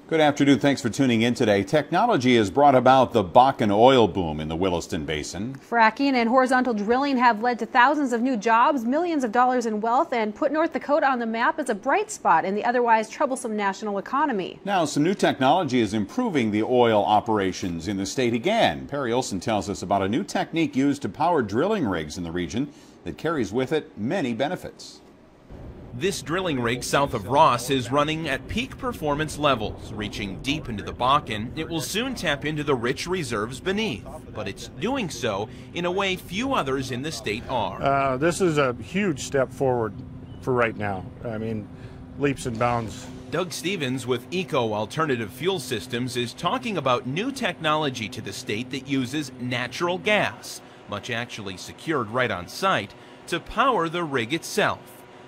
Good afternoon. Thanks for tuning in today. Technology has brought about the Bakken oil boom in the Williston Basin. Fracking and horizontal drilling have led to thousands of new jobs, millions of dollars in wealth, and put North Dakota on the map as a bright spot in the otherwise troublesome national economy. Now, some new technology is improving the oil operations in the state again. Perry Olson tells us about a new technique used to power drilling rigs in the region that carries with it many benefits. This drilling rig south of Ross is running at peak performance levels, reaching deep into the Bakken. It will soon tap into the rich reserves beneath, but it's doing so in a way few others in the state are. This is a huge step forward for right now. I mean, leaps and bounds. Doug Stevens with Eco Alternative Fuel Systems is talking about new technology to the state that uses natural gas, much actually secured right on site, to power the rig itself.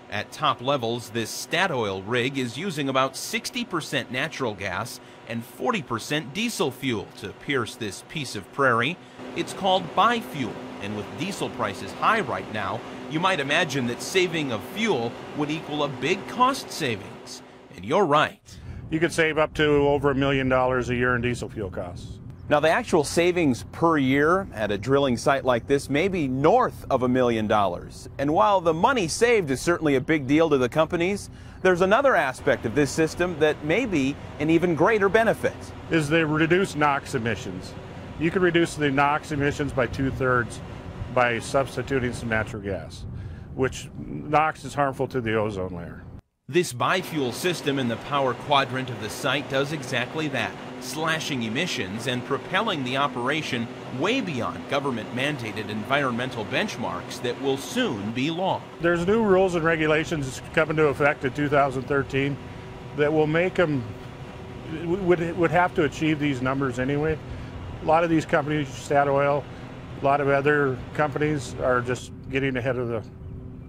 At top levels, this Statoil rig is using about 60% natural gas and 40% diesel fuel to pierce this piece of prairie. It's called biofuel, and with diesel prices high right now, you might imagine that saving of fuel would equal a big cost savings. And you're right. You could save up to over $1 million a year in diesel fuel costs. Now, the actual savings per year at a drilling site like this may be north of $1 million. And while the money saved is certainly a big deal to the companies, there's another aspect of this system that may be an even greater benefit. Is the reduced NOx emissions. You can reduce the NOx emissions by 2/3 by substituting some natural gas, which NOx is harmful to the ozone layer. This biofuel system in the power quadrant of the site does exactly that, slashing emissions and propelling the operation way beyond government-mandated environmental benchmarks that will soon be law. There's new rules and regulations coming into effect in 2013 that will make them, would have to achieve these numbers anyway. A lot of these companies, Statoil, a lot of other companies are just getting ahead of the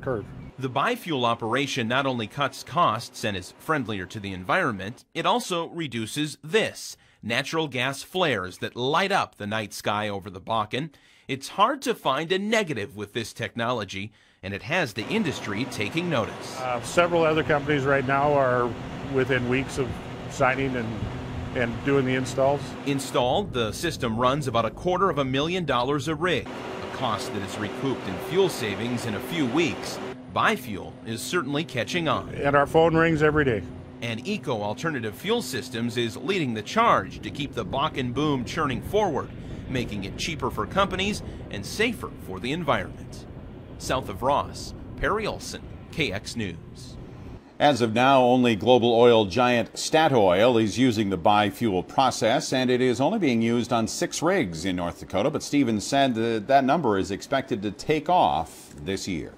curve. The biofuel operation not only cuts costs and is friendlier to the environment, it also reduces this, natural gas flares that light up the night sky over the Bakken. It's hard to find a negative with this technology, and it has the industry taking notice. Several other companies right now are within weeks of signing and doing the installs. Installed, the system runs about $250,000 a rig, a cost that is recouped in fuel savings in a few weeks. Biofuel is certainly catching on. And our phone rings every day. And Eco Alternative Fuel Systems is leading the charge to keep the Bakken boom churning forward, making it cheaper for companies and safer for the environment. South of Ross, Perry Olson, KX News. As of now, only global oil giant Statoil is using the biofuel process, and it is only being used on 6 rigs in North Dakota. But Stevens said that number is expected to take off this year.